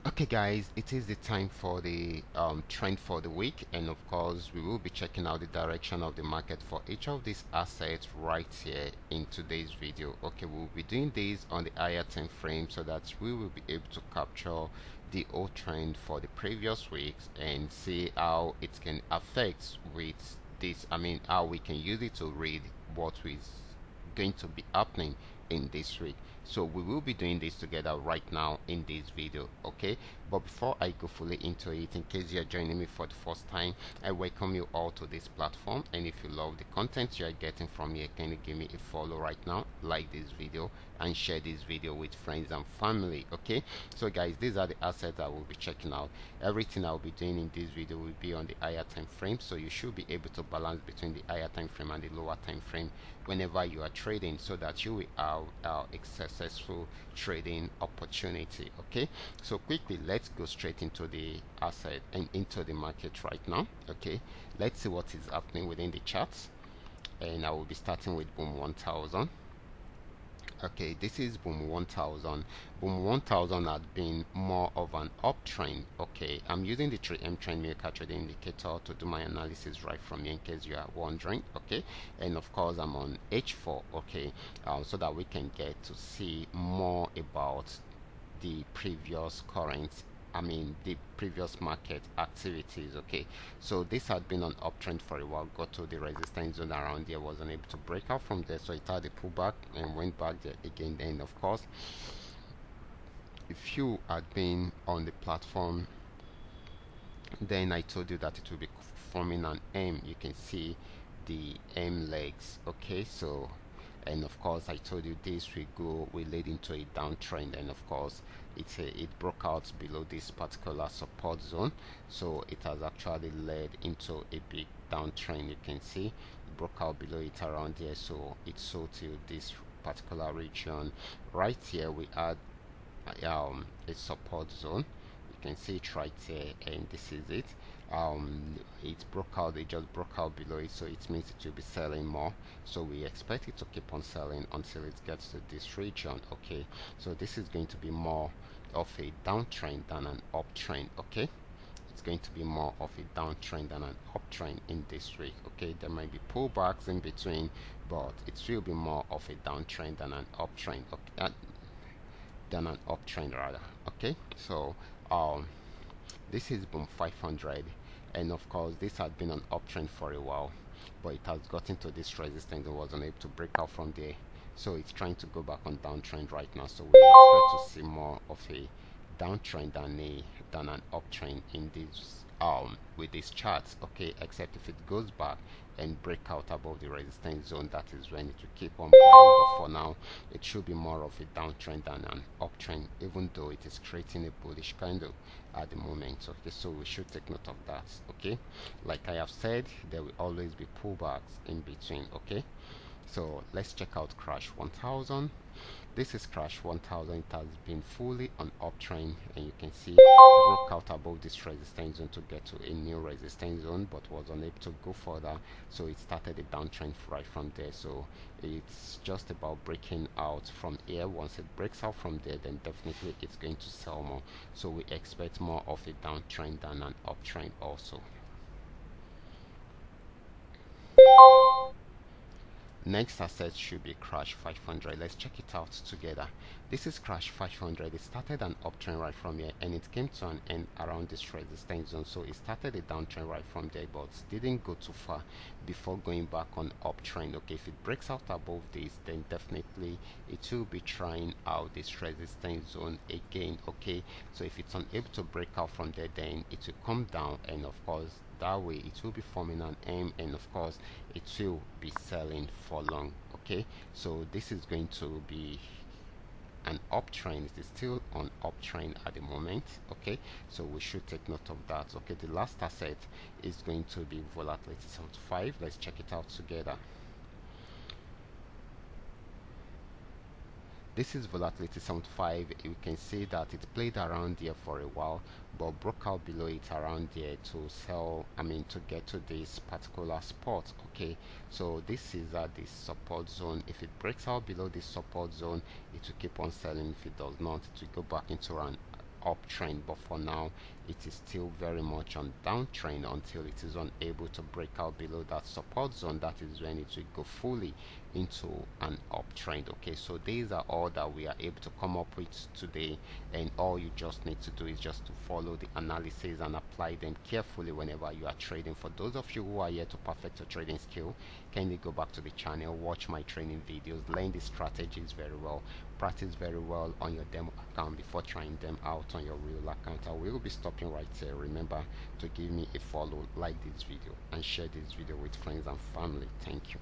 Okay guys, it is the time for the trend for the week, and of course we will be checking out the direction of the market for each of these assets right here in today's video. Okay, we'll be doing this on the higher time frame so that we will be able to capture the old trend for the previous weeks and see how it can affect with this, how we can use it to read what is going to be happening in this week. So we will be doing this together right now in this video. Okay, but before I go fully into it, in case you're joining me for the first time, I welcome you all to this platform. And if you love the content you are getting from here, can you give me a follow right now, like this video, and share this video with friends and family. Okay, so guys, these are the assets I will be checking out. Everything I'll be doing in this video will be on the higher time frame, so you should be able to balance between the higher time frame and the lower time frame whenever you are trading, so that you will have a successful trading opportunity. Okay, so quickly let's go straight into the asset and into the market right now. Okay, let's see what is happening within the charts, and I will be starting with Boom 1000. Okay, this is Boom 1000. Boom 1000 had been more of an uptrend. Okay, I'm using the 3M trend maker trading indicator to do my analysis right from here in case you are wondering. Okay, and of course I'm on H4. Okay, so that we can get to see more about the previous current, the previous market activities. Okay, so this had been on uptrend for a while, got to the resistance zone around there, wasn't able to break out from there, so it had a pullback and went back there again. Then of course, if you had been on the platform, then I told you that it will be forming an M. You can see the M legs. Okay, so, and of course I told you this will lead into a downtrend, and of course it broke out below this particular support zone, so it has actually led into a big downtrend. You can see it broke out below it around here, so it sold to this particular region right here. We had a support zone. You can see it right here, and this is it. It broke out, it just broke out below it, so it means it will be selling more, so we expect it to keep on selling until it gets to this region. Okay, so this is going to be more of a downtrend than an uptrend. Okay, it's going to be more of a downtrend than an uptrend in this week. Okay, there might be pullbacks in between, but it will be more of a downtrend than an uptrend. Okay, than an uptrend rather. Okay, so this is Boom 500, and of course this had been an uptrend for a while, but it has gotten to this resistance and was unable to break out from there, so it's trying to go back on downtrend right now. So we expect to see more of a downtrend than an uptrend in this with these charts. Okay, except if it goes back and break out above the resistance zone, that is when it will keep on buying. But for now, it should be more of a downtrend than an uptrend, even though it is creating a bullish candle at the moment. Okay, so we should take note of that. Okay, like I have said, there will always be pullbacks in between. Okay, so let's check out Crash 1000. This is Crash 1000. It has been fully on uptrend, and you can see broke out above this resistance zone to get to a new resistance zone, but was unable to go further, so it started a downtrend right from there. So it's just about breaking out from here. Once it breaks out from there, then definitely it's going to sell more, so we expect more of a downtrend than an uptrend also. Next asset should be Crash 500. Let's check it out together. This is Crash 500. It started an uptrend right from here, and it came to an end around this resistance zone, so it started a downtrend right from there, but didn't go too far before going back on uptrend. Okay, if it breaks out above this, then definitely it will be trying out this resistance zone again. Okay, so if it's unable to break out from there, then it will come down, and of course that way it will be forming an M, and of course it will be selling for long. Okay, so this is going to be an uptrend. It is still on uptrend at the moment. Okay, so we should take note of that. Okay, the last asset is going to be Volatility 75. Let's check it out together. This is Volatility 75. You can see that it played around here for a while, but broke out below it around there to sell, to get to this particular spot. Okay, so this is at this support zone. If it breaks out below this support zone, it will keep on selling. If it does not, it will go back into an uptrend, but for now it is still very much on downtrend until it is unable to break out below that support zone. That is when it will go fully into an uptrend. Okay, so these are all that we are able to come up with today, and all you just need to do is just to follow the analysis and apply them carefully whenever you are trading. For those of you who are here to perfect your trading skill, kindly go back to the channel, watch my training videos, learn the strategies very well, practice very well on your demo account before trying them out on your real account. I will be stopping right here. Remember to give me a follow, like this video, and share this video with friends and family. Thank you.